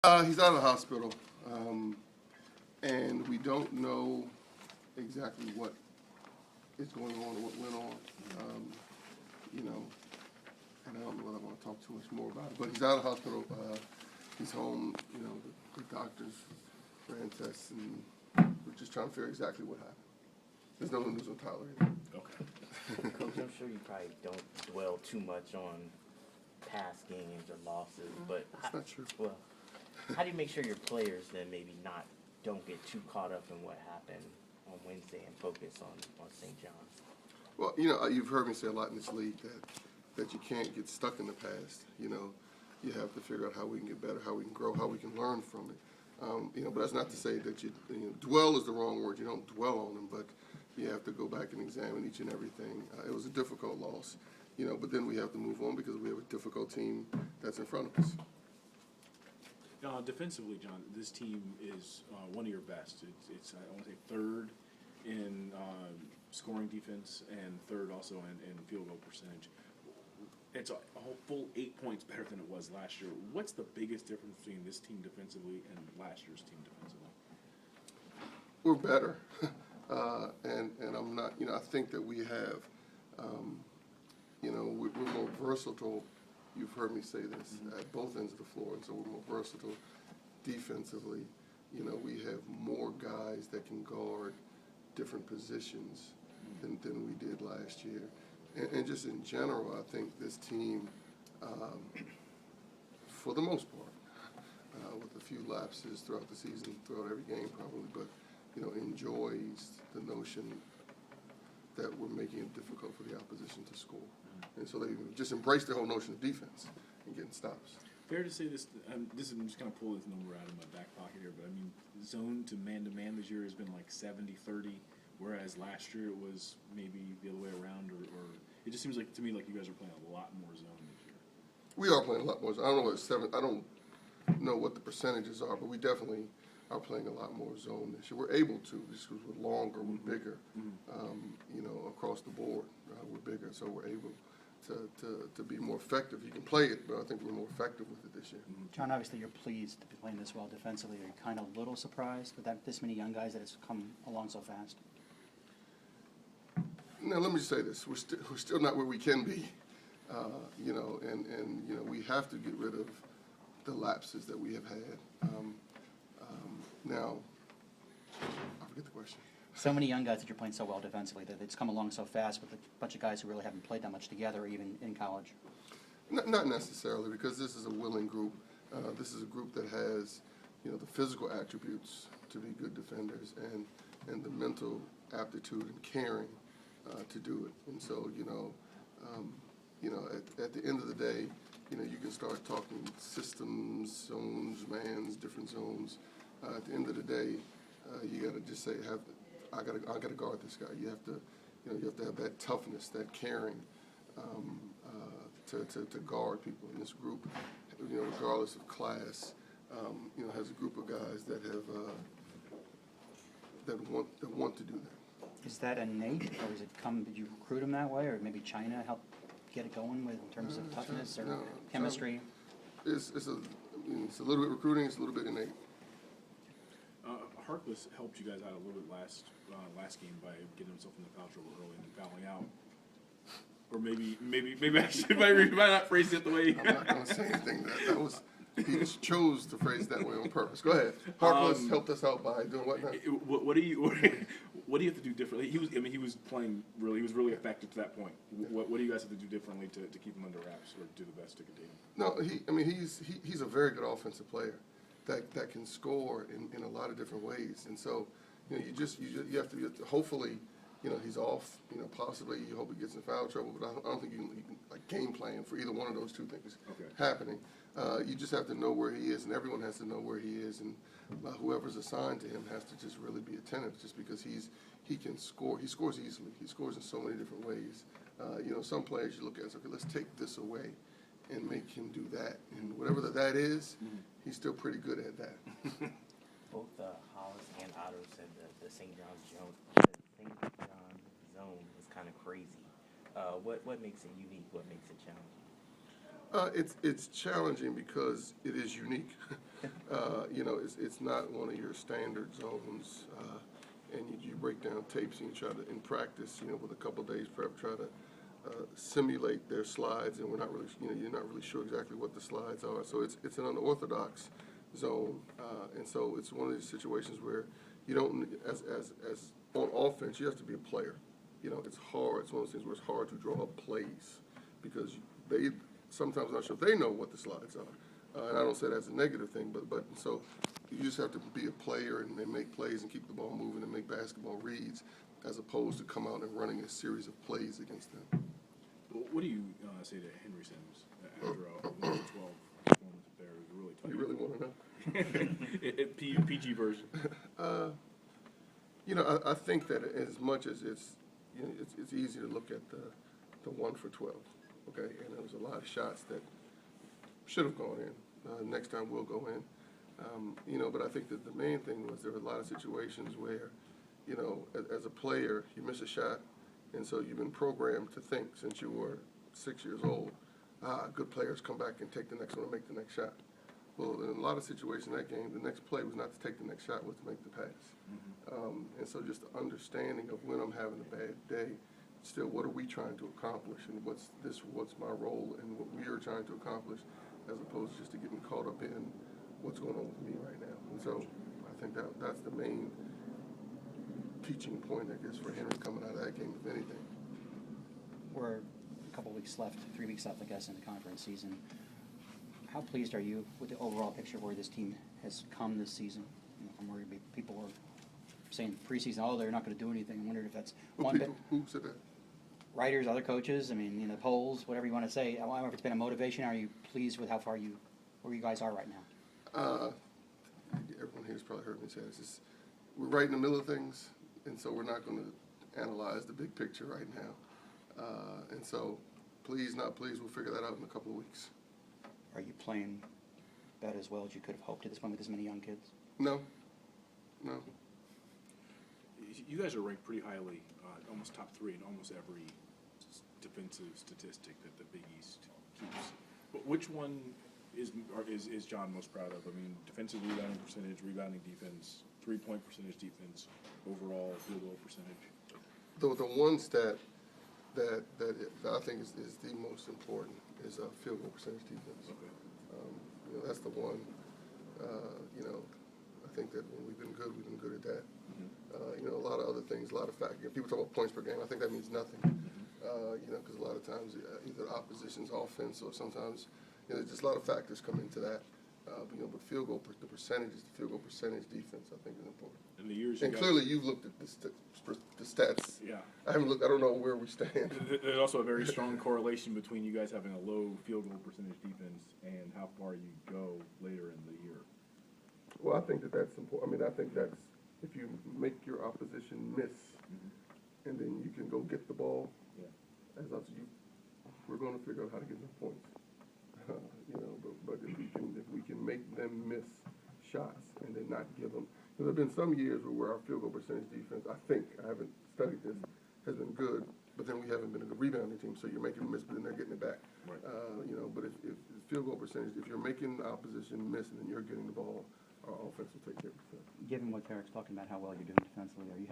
He's out of the hospital, and we don't know exactly what is going on or what went on. You know, and I don't know whether I want to talk too much more about it, but he's out of the hospital. He's home. You know, the doctors ran tests, and we're just trying to figure exactly what happened. There's no news on Tyler either. Okay. Coach, I'm sure you probably don't dwell too much on past games or losses, but That's not true. Well, how do you make sure your players then maybe don't get too caught up in what happened on Wednesday and focus on St. John's? Well, you know, you've heard me say a lot in this league that you can't get stuck in the past. You know, you have to figure out how we can get better, how we can grow, how we can learn from it. You know, but that's not to say that you know, dwell is the wrong word. You don't dwell on them, but you have to go back and examine each and everything. It was a difficult loss, you know, but then we have to move on because we have a difficult team that's in front of us. Defensively, John, this team is one of your best. It's I want to say third in scoring defense and third also in field goal percentage. It's a whole full 8 points better than it was last year. What's the biggest difference between this team defensively and last year's team defensively? We're better, and I'm not. You know, I think that we have. You know, we're more versatile. You've heard me say this at both ends of the floor, and so we're more versatile defensively. You know, we have more guys that can guard different positions than we did last year. And just in general, I think this team, for the most part, with a few lapses throughout the season, throughout every game probably, but, you know, enjoys the notion that we're making it difficult for the opposition to score. And so they just embrace the whole notion of defense and getting stops. Fair to say this, I'm just going to pull this number out of my back pocket here, but I mean, zone to man this year has been like 70-30, whereas last year it was maybe the other way around, or it just seems like to me like you guys are playing a lot more zone this year. We are playing a lot more. I don't know what I don't know what the percentages are, but we definitely are playing a lot more zone this year. We're able to just because we're longer, we're bigger. You know, across the board, we're bigger, so we're able to be more effective. You can play it, but I think we're more effective with it this year. John, obviously you're pleased to be playing this well defensively. Are you kind of a little surprised with this many young guys that it's come along so fast? Now, let me just say this. We're still not where we can be, you know, and you know, we have to get rid of the lapses that we have had. Now, I forget the question. So many young guys that you're playing so well defensively that it's come along so fast with a bunch of guys who really haven't played that much together, even in college. Not necessarily, because this is a willing group. This is a group that has, you know, the physical attributes to be good defenders and the mental aptitude and caring to do it. And so, you know, at the end of the day, you know, you can start talking systems, zones, mans, different zones. At the end of the day, you got to just say, I got to guard this guy. You have to, you know, you have to have that toughness, that caring to guard people in this group. You know, regardless of class, you know, has a group of guys that have that want to do that. Is that innate, or does it come? Did you recruit them that way, or maybe China helped get it going with in terms of toughness or chemistry? It's a little bit recruiting. It's a little bit innate. Harkless helped you guys out a little bit last game by getting himself in the foul trouble early and fouling out. Or maybe I should might not phrase it the way. I'm not going to say anything. That was he chose to phrase that way on purpose. Go ahead. Harkless helped us out by doing what now? What do you have to do differently? He was playing really. He was really effective to that point. What do you guys have to do differently to keep him under wraps or do the best to contain him? No, he's a very good offensive player that can score in a lot of different ways. And so, you know, you have to hopefully, you know, he's off. You know, possibly you hope he gets in foul trouble, but I don't think you can like game plan for either one of those two things happening. You just have to know where he is, and everyone has to know where he is, and whoever's assigned to him has to just really be attentive, just because he can score. He scores easily. He scores in so many different ways. You know, some players you look at and say, okay, let's take this away and make him do that, and whatever that is, he's still pretty good at that. Both Hollis and Otto said that the St. John's zone is kind of crazy. What makes it unique? What makes it challenging? It's challenging because it is unique. You know, it's not one of your standard zones, and you break down tapes and you try to, in practice, you know, with a couple days prep, try to simulate their slides, and we're not really, you know, you're not really sure exactly what the slides are. So it's an unorthodox zone, and so it's one of these situations where you don't, as on offense, you have to be a player. You know, it's hard. It's one of those things where it's hard to draw up plays because they sometimes not sure if they know what the slides are. And I don't say that as a negative thing, but so you just have to be a player and make plays and keep the ball moving and make basketball reads, as opposed to come out and running a series of plays against them. What do you say to Henry Sims after a 1-12 performance up there? It was really tough. You really want to know? PG version. You know, I think that as much as it's, you know, it's easy to look at the 1 for 12, okay? And there was a lot of shots that should have gone in. Next time will go in. You know, but I think that the main thing was there were a lot of situations where, you know, as a player, you miss a shot, and so you've been programmed to think since you were 6 years old, good players come back and take the next one and make the next shot. Well, in a lot of situations in that game, the next play was not to take the next shot, was to make the pass. And so just the understanding of when I'm having a bad day, still what are we trying to accomplish, and what's my role and what we are trying to accomplish, as opposed to just to getting caught up in what's going on with me right now. And so I think that's the main teaching point, I guess, for Henry coming out of that game, if anything. We're a couple weeks left, 3 weeks left, I guess, in the conference season. How pleased are you with the overall picture of where this team has come this season? You know, from where people were saying preseason, oh, they're not going to do anything. I wondered if that's one bit. Who said that? Writers, other coaches, I mean, you know, polls, whatever you want to say. I wonder if it's been a motivation. Are you pleased with where you guys are right now? Everyone here has probably heard me say this. We're right in the middle of things, and so we're not going to analyze the big picture right now. And so, please, not please, we'll figure that out in a couple of weeks. Are you playing about as well as you could have hoped at this point with this many young kids? No. You guys are ranked pretty highly, almost top 3 in almost every defensive statistic that the Big East keeps. But which one is John most proud of? I mean, defensive rebounding percentage, rebounding defense, 3-point percentage defense, overall field goal percentage. The one stat that I think is the most important is field goal percentage defense. Okay. You know, that's the one. You know, I think that when we've been good at that. You know, a lot of other things, a lot of factors. You know, people talk about points per game. I think that means nothing. You know, because a lot of times either opposition's offense or sometimes, you know, just a lot of factors come into that. You know, but field goal percentage defense, I think, is important. In the years and clearly, you've looked at the stats. Yeah. I haven't looked. I don't know where we stand. There's also a very strong correlation between you guys having a low field goal percentage defense and how far you go later in the year. Well, I think that's important. I mean, I think that's if you make your opposition miss, and then you can go get the ball. Yeah. As us, we're going to figure out how to get them points. You know, but if we can make them miss shots and then not give them. There have been some years where our field goal percentage defense, I haven't studied this, has been good, but then we haven't been a good rebounding team. So you're making them miss, but then they're getting it back. Right. You know, but if field goal percentage, if you're making the opposition miss and then you're getting the ball, our offense will take care of itself. Given what Eric's talking about, how well you're doing defensively, are you